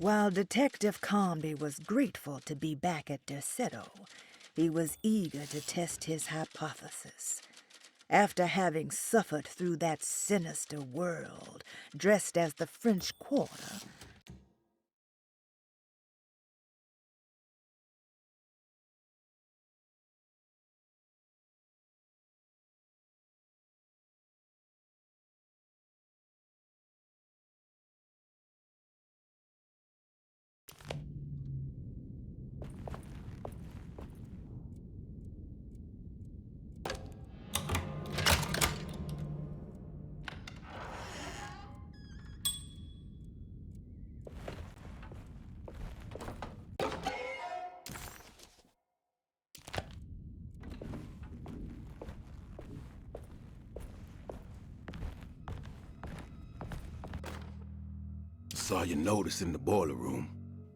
While Detective Comby was grateful to be back at Derceto, he was eager to test his hypothesis. After having suffered through that sinister world, dressed as the French Quarter, Saw your notice in the boiler room.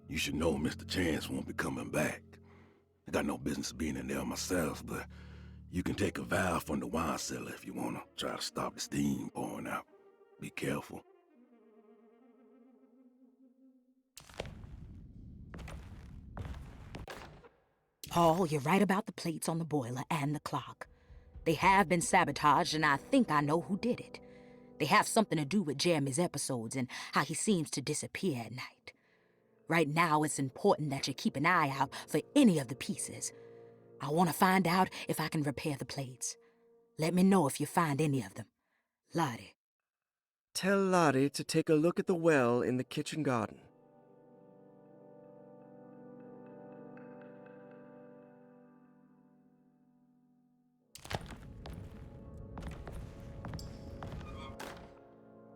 You should know Mr. Chance won't be coming back. I got no business being in there myself, but you can take a valve from the wine cellar if you wanna try to stop the steam pouring out. Be careful. Paul, you're right about the plates on the boiler and the clock. They have been sabotaged, and I think I know who did it. They have something to do with Jeremy's episodes and how he seems to disappear at night. Right now, it's important that you keep an eye out for any of the pieces. I want to find out if I can repair the plates. Let me know if you find any of them. Lottie. Tell Lottie to take a look at the well in the kitchen garden.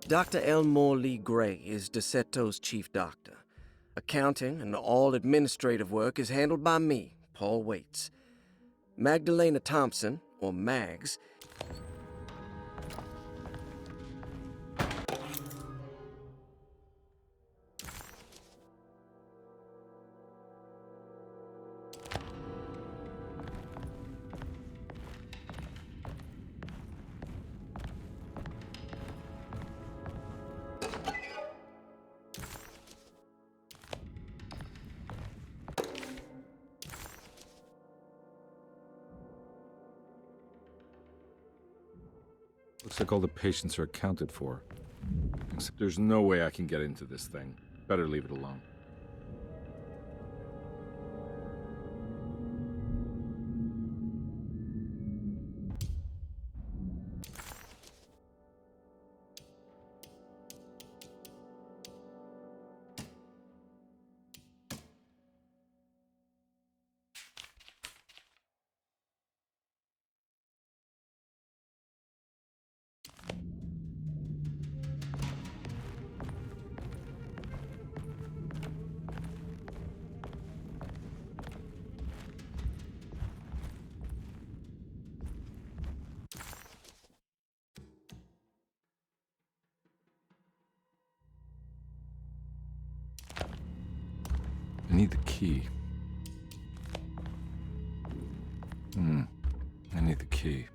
Dr. Elmore Lee Gray is Deceto's chief doctor. Accounting and all administrative work is handled by me, Paul Waits. Magdalena Thompson, or Mags, Looks like all the patients are accounted for. Except there's no way I can get into this thing. Better leave it alone. I need the key. I need the key.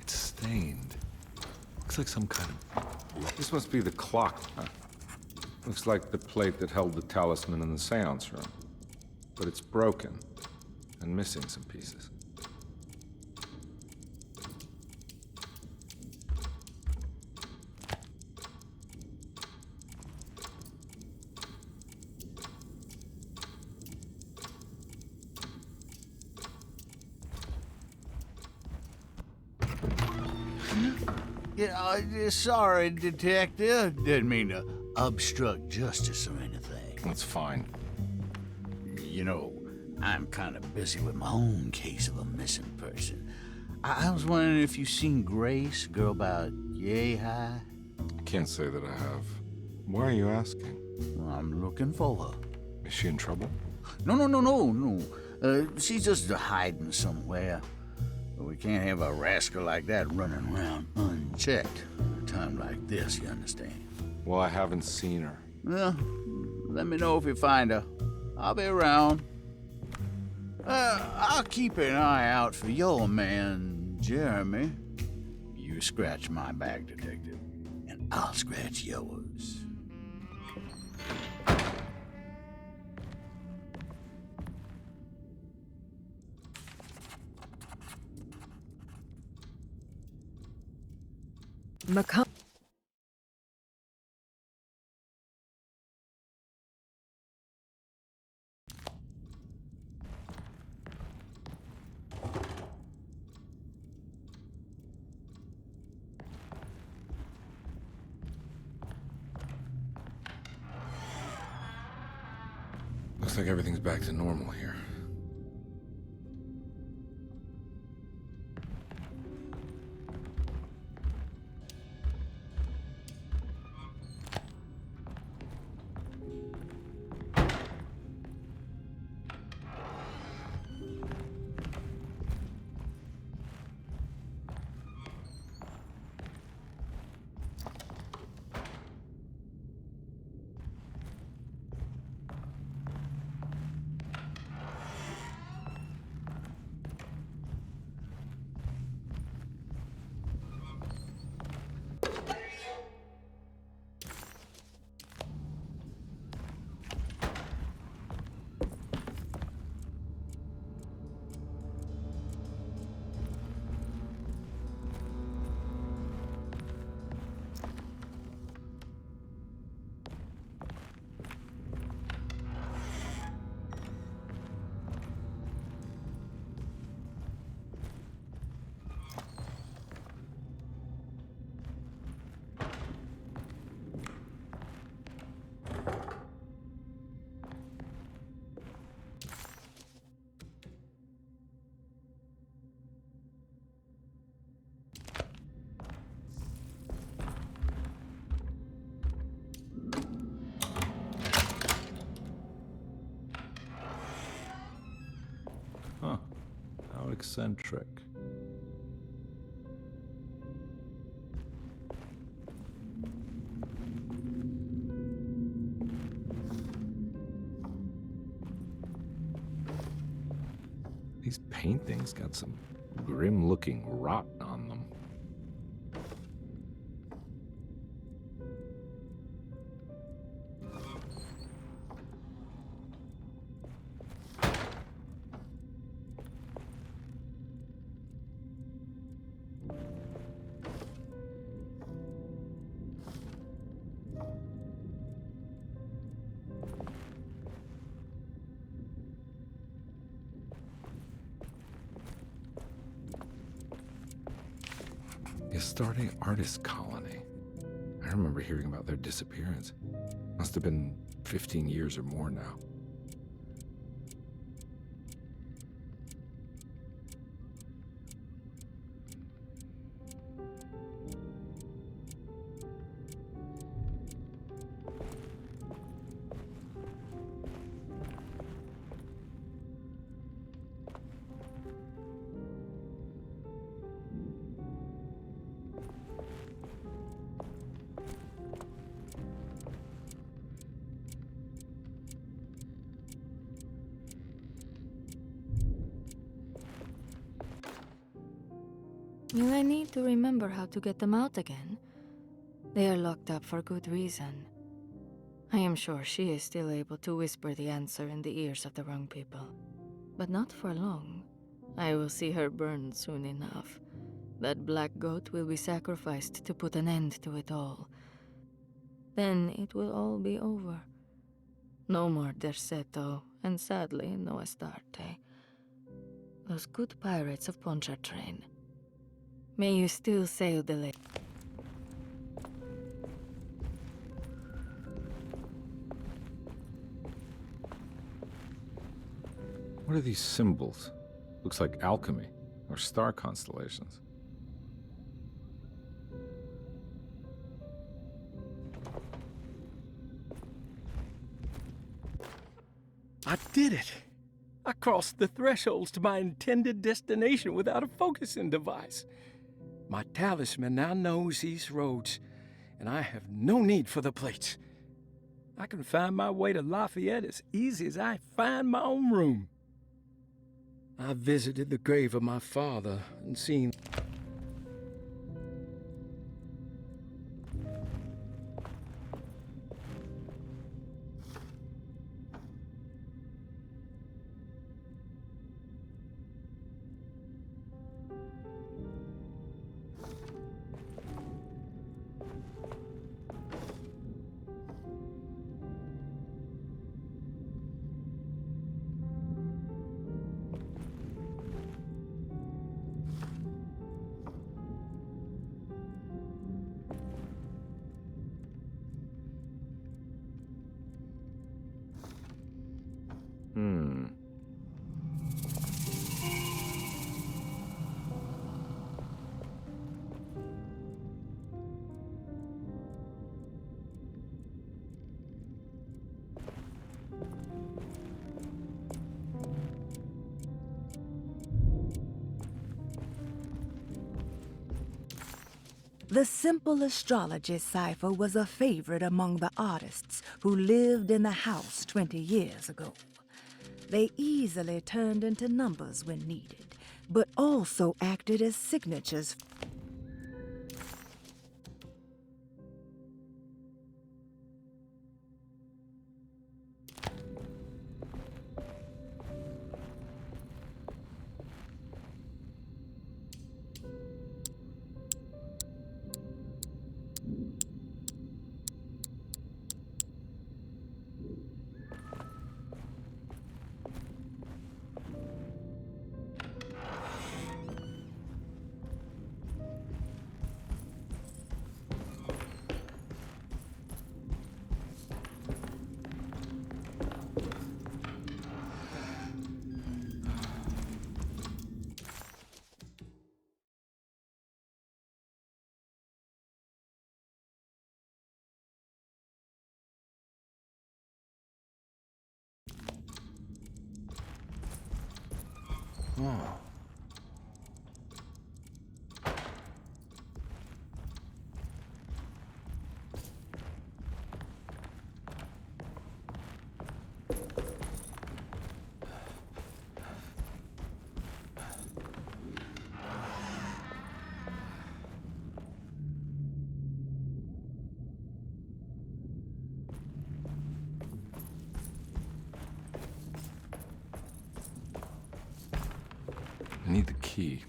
Stained. Looks like some kind of... This must be the clock, huh? Looks like the plate that held the talisman in the seance room. But it's broken and missing some pieces. Yeah, sorry, Detective. Didn't mean to obstruct justice or anything. That's fine. You know, I'm kind of busy with my own case of a missing person. I was wondering if you seen Grace, girl about yay high? Can't say that I have. Why are you asking? Well, I'm looking for her. Is she in trouble? No. She's just hiding somewhere. We can't have a rascal like that running around unchecked at a time like this, you understand? Well, I haven't seen her. Well, let me know if you find her. I'll be around. I'll keep an eye out for your man, Jeremy. You scratch my back, Detective, and I'll scratch yours. McCom. Looks like everything's back to normal here. Huh. How eccentric. These paintings got some grim-looking rot on them. Astarte Artist Colony. I remember hearing about their disappearance. Must have been 15 years or more now. Will I need to remember how to get them out again? They are locked up for good reason. I am sure she is still able to whisper the answer in the ears of the wrong people. But not for long. I will see her burned soon enough. That black goat will be sacrificed to put an end to it all. Then it will all be over. No more Derceto, and sadly, no Astarte. Those good pirates of Pontchartrain. May you still sail the lake. What are these symbols? Looks like alchemy, or star constellations. I did it! I crossed the thresholds to my intended destination without a focusing device. My talisman now knows these roads, and I have no need for the plates. I can find my way to Lafayette as easy as I find my own room. I visited the grave of my father and seen... The simple astrology cipher was a favorite among the artists who lived in the house 20 years ago. They easily turned into numbers when needed, but also acted as signatures. Oh. I need the key.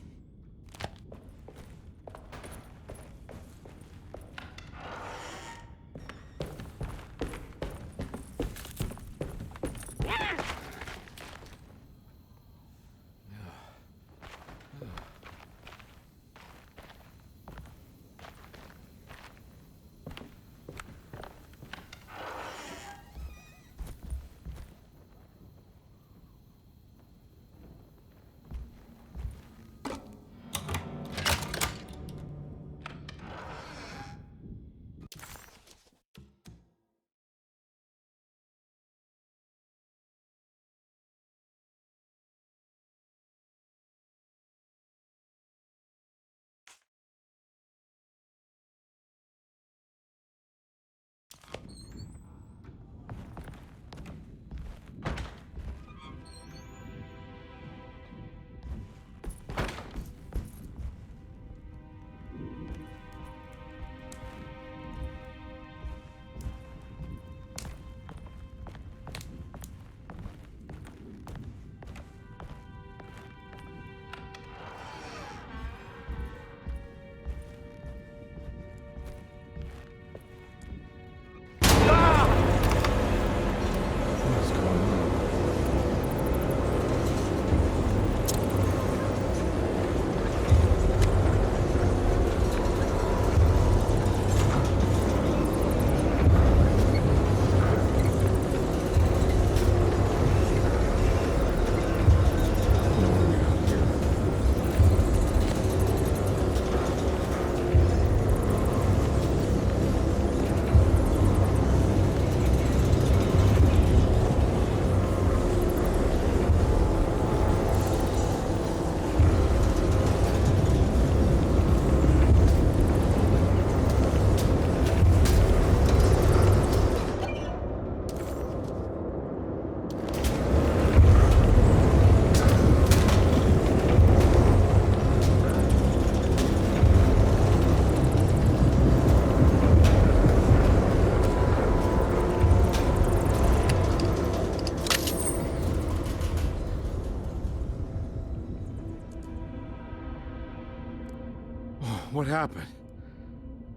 What happened?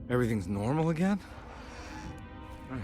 Everything's normal again? Right.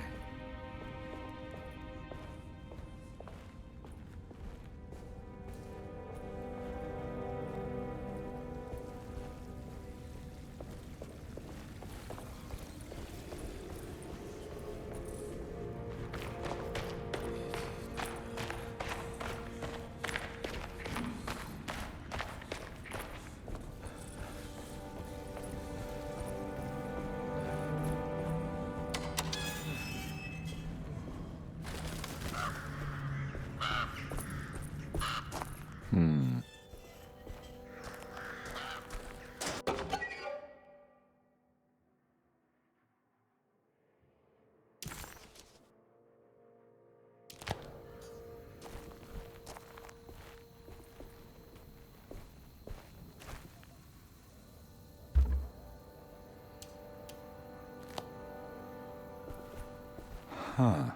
Huh.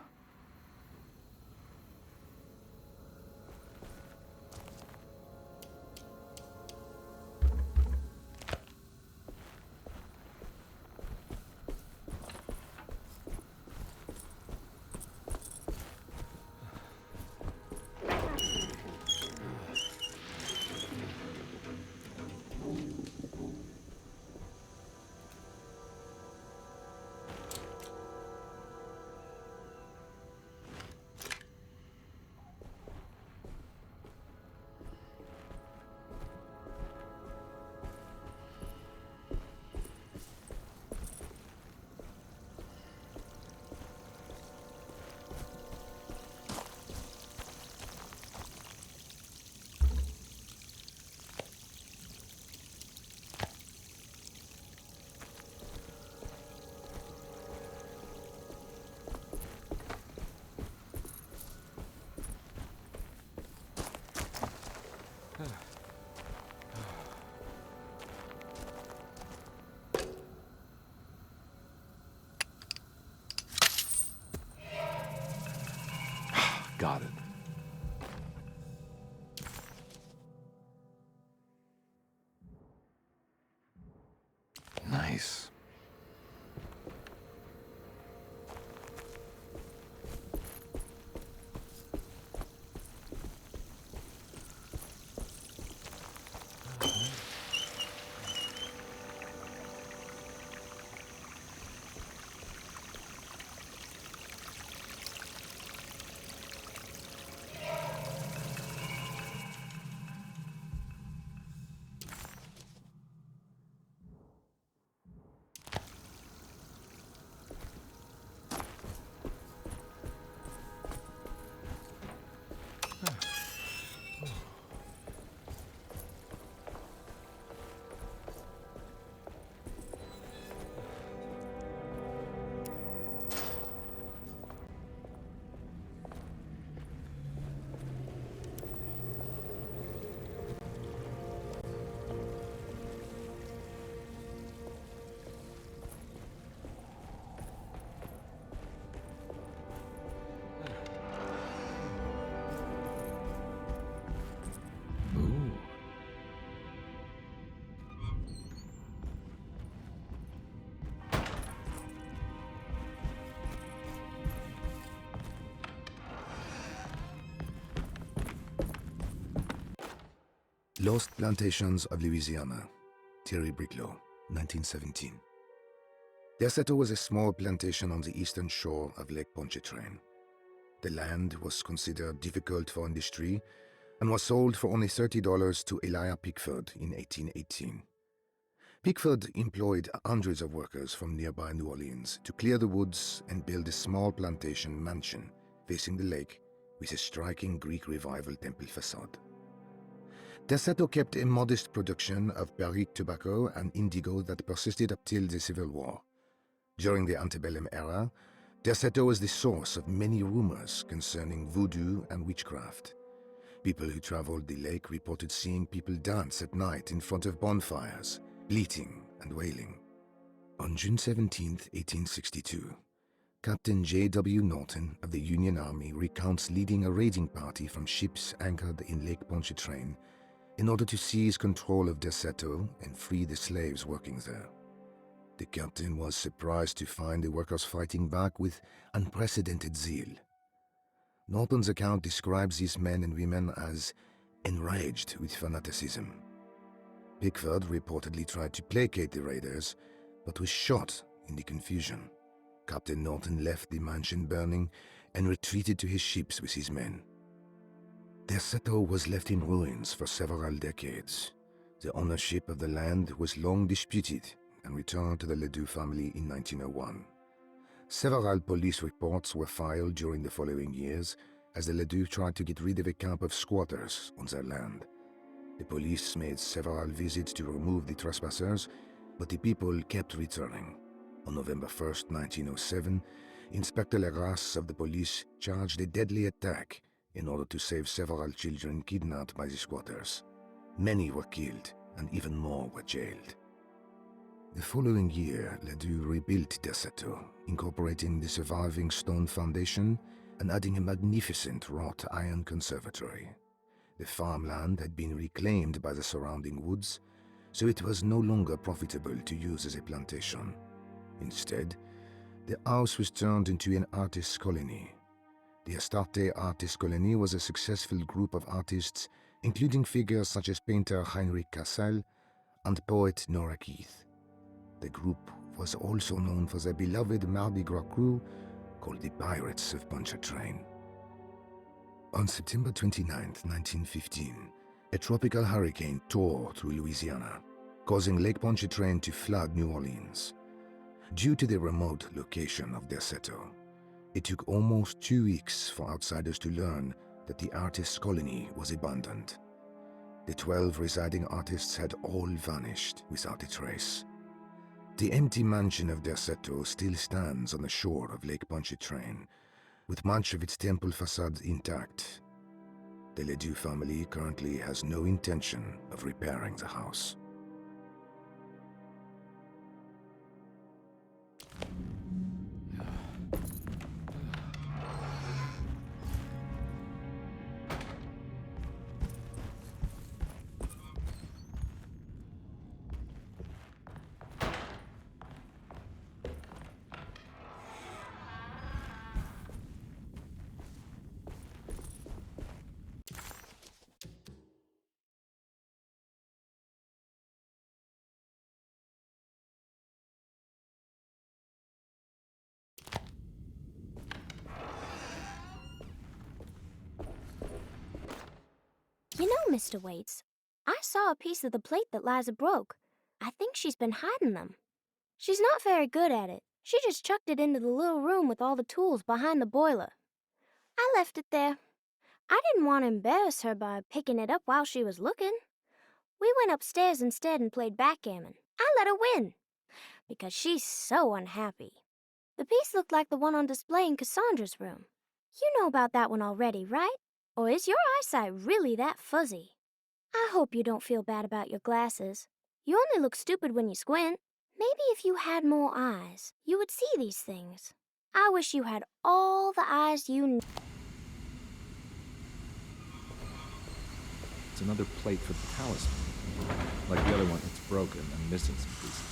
Got it. Nice. Ooh. Lost Plantations of Louisiana, Thierry Briclot, 1917. Derceto was a small plantation on the eastern shore of Lake Pontchartrain. The land was considered difficult for industry and was sold for only $30 to Elijah Pickford in 1818. Pickford employed hundreds of workers from nearby New Orleans to clear the woods and build a small plantation mansion facing the lake with a striking Greek Revival temple facade. Derceto kept a modest production of barrique tobacco and indigo that persisted up till the Civil War. During the antebellum era, Derceto was the source of many rumors concerning voodoo and witchcraft. People who traveled the lake reported seeing people dance at night in front of bonfires, bleating and wailing. On June 17, 1862, Captain J.W. Norton of the Union Army recounts leading a raiding party from ships anchored in Lake Pontchartrain in order to seize control of Deseto and free the slaves working there. The captain was surprised to find the workers fighting back with unprecedented zeal. Norton's account describes these men and women as enraged with fanaticism. Pickford reportedly tried to placate the raiders, but was shot in the confusion. Captain Norton left the mansion burning and retreated to his ships with his men. Deseto was left in ruins for several decades. The ownership of the land was long disputed and returned to the Ledoux family in 1901. Several police reports were filed during the following years as the Ledoux tried to get rid of a camp of squatters on their land. The police made several visits to remove the trespassers, but the people kept returning. On November 1st, 1907, Inspector Legras of the police charged a deadly attack in order to save several children kidnapped by the squatters. Many were killed, and even more were jailed. The following year, Ledoux rebuilt Deseto, incorporating the surviving stone foundation and adding a magnificent wrought iron conservatory. The farmland had been reclaimed by the surrounding woods, so it was no longer profitable to use as a plantation. Instead, the house was turned into an artist's colony. The Astarte Artist Colony was a successful group of artists, including figures such as painter Heinrich Cassel and poet Nora Keith. The group was also known for their beloved Mardi Gras crew called the Pirates of Pontchartrain. On September 29, 1915, a tropical hurricane tore through Louisiana, causing Lake Pontchartrain to flood New Orleans. Due to the remote location of Deseto, it took almost 2 weeks for outsiders to learn that the artists' colony was abandoned. The 12 residing artists had all vanished without a trace. The empty mansion of Deseto still stands on the shore of Lake Pontchartrain, with much of its temple facade intact. The Ledoux family currently has no intention of repairing the house. You know, Mr. Waits, I saw a piece of the plate that Liza broke. I think she's been hiding them. She's not very good at it. She just chucked it into the little room with all the tools behind the boiler. I left it there. I didn't want to embarrass her by picking it up while she was looking. We went upstairs instead and played backgammon. I let her win, because she's so unhappy. The piece looked like the one on display in Cassandra's room. You know about that one already, right? Or is your eyesight really that fuzzy? I hope you don't feel bad about your glasses. You only look stupid when you squint. Maybe if you had more eyes, you would see these things. I wish you had all the eyes you need. It's another plate for the talisman. Like the other one, it's broken and missing some pieces.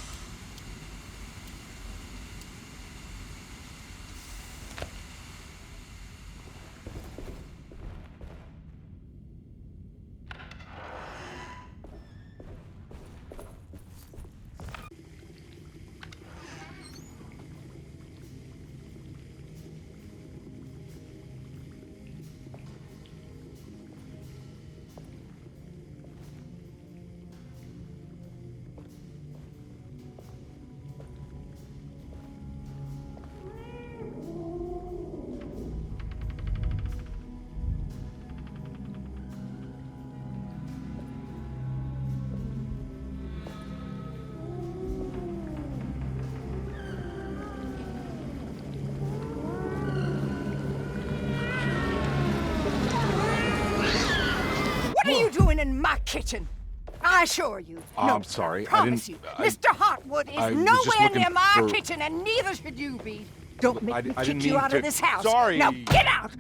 What are you doing in my kitchen? I assure you. Oh, no, I'm sorry. Promise you. Mr. Hotwood I is was just nowhere looking near my for- kitchen, and neither should you be. Don't make me I kick didn't you mean out to- of this house. Sorry. Now get out!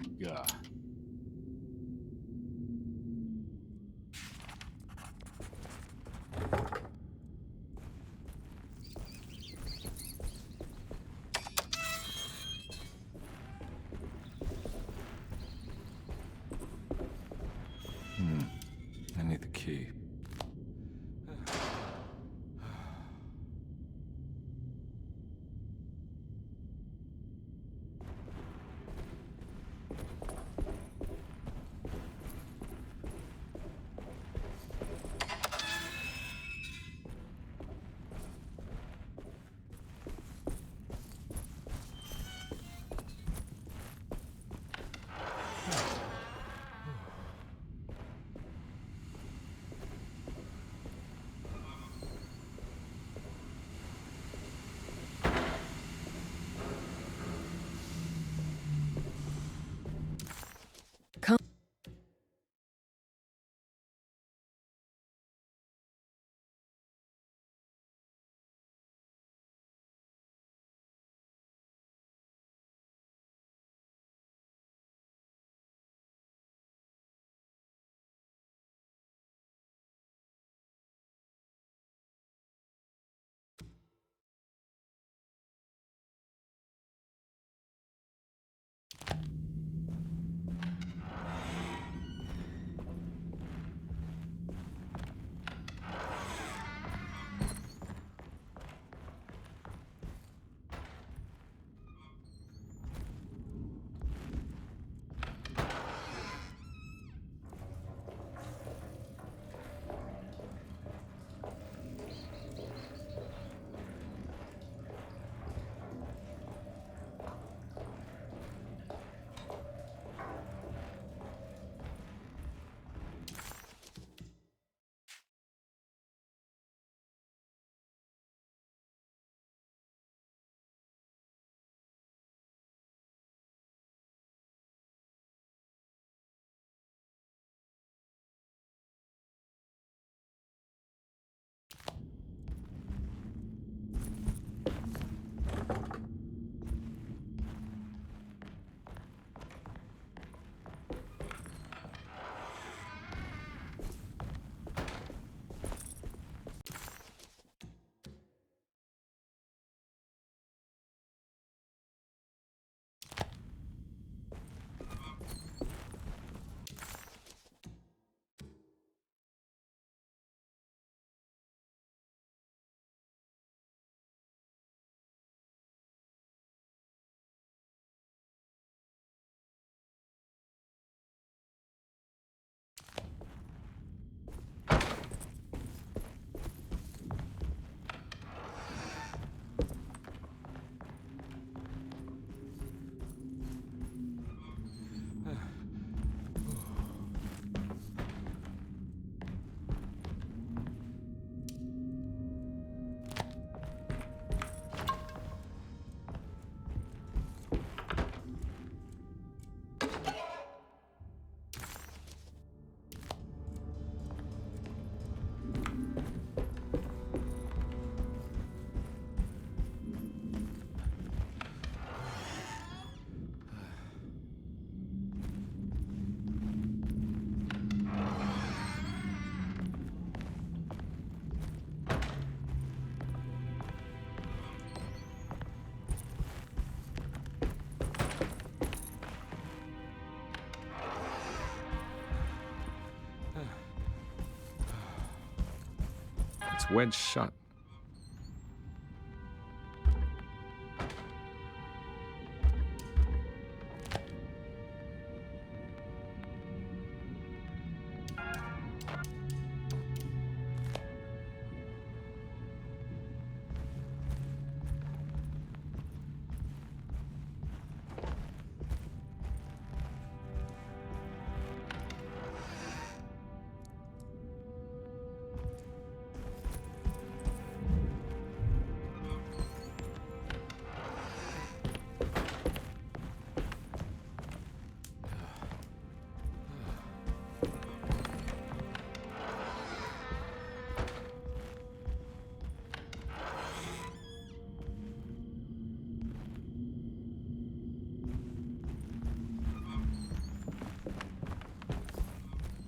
It's wedged shut.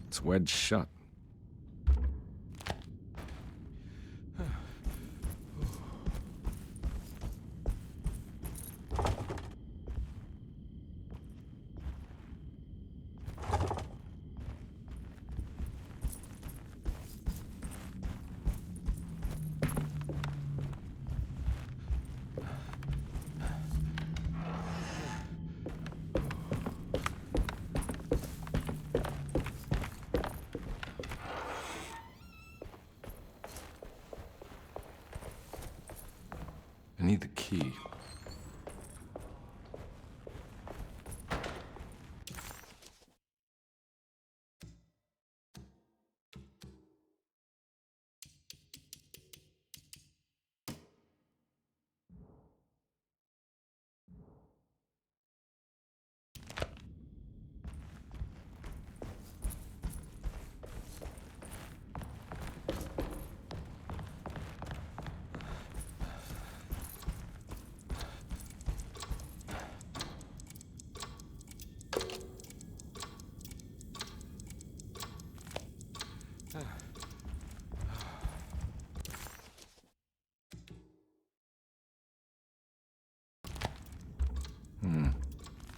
It's wedged shut. I need the key.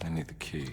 I need the key.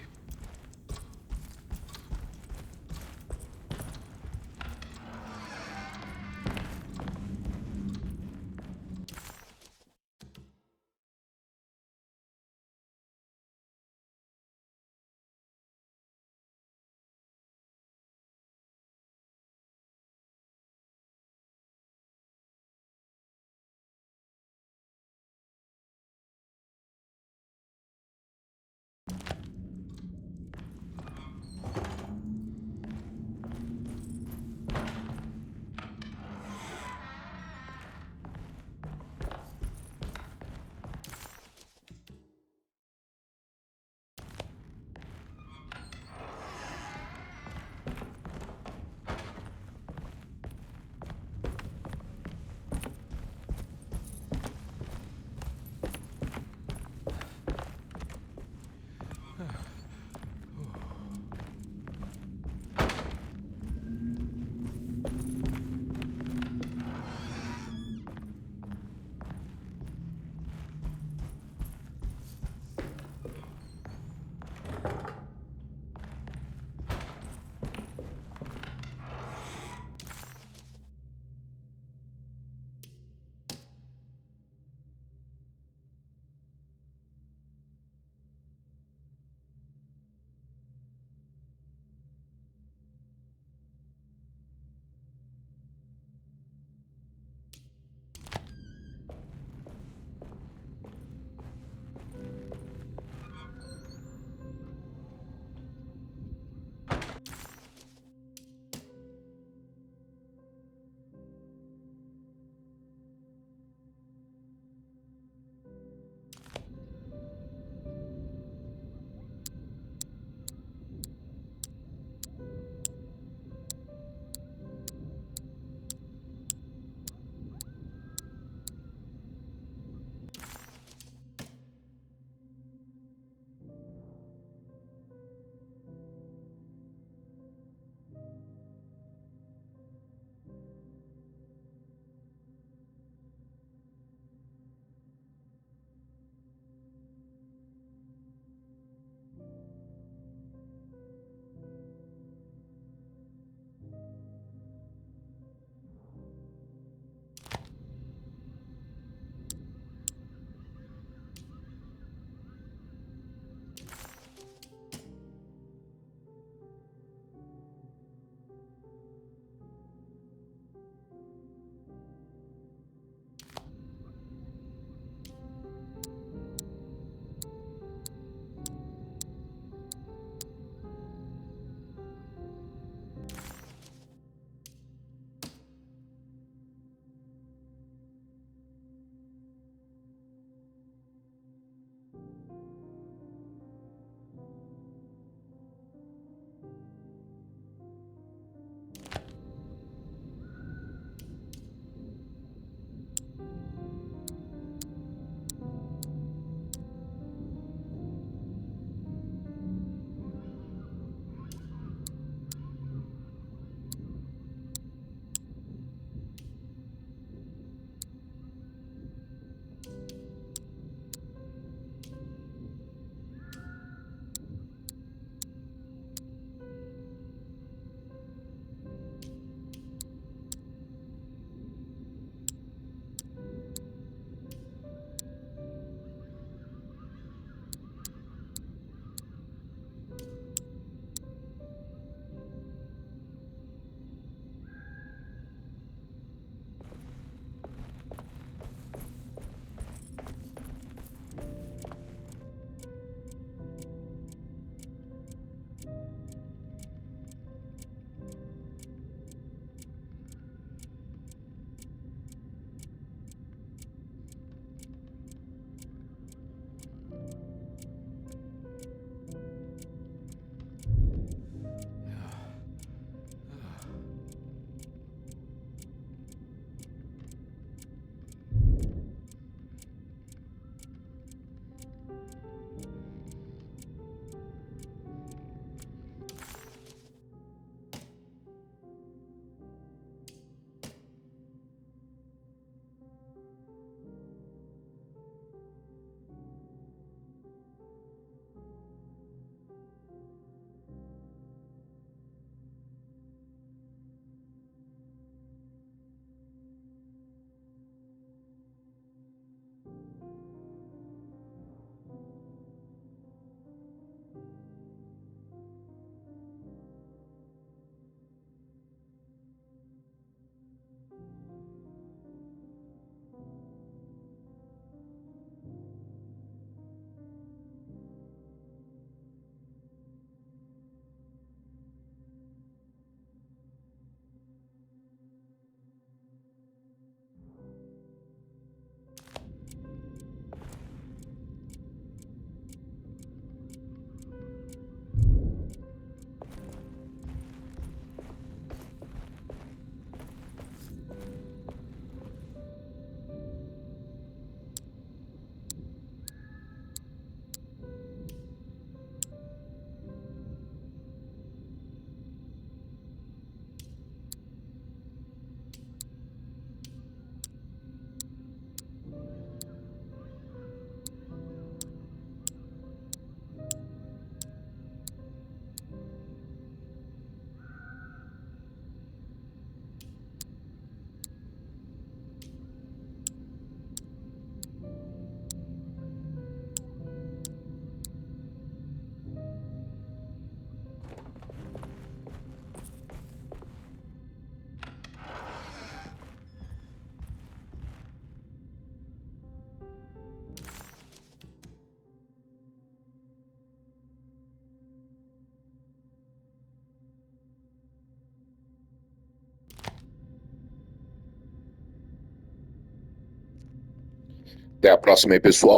Até a próxima aí, pessoal.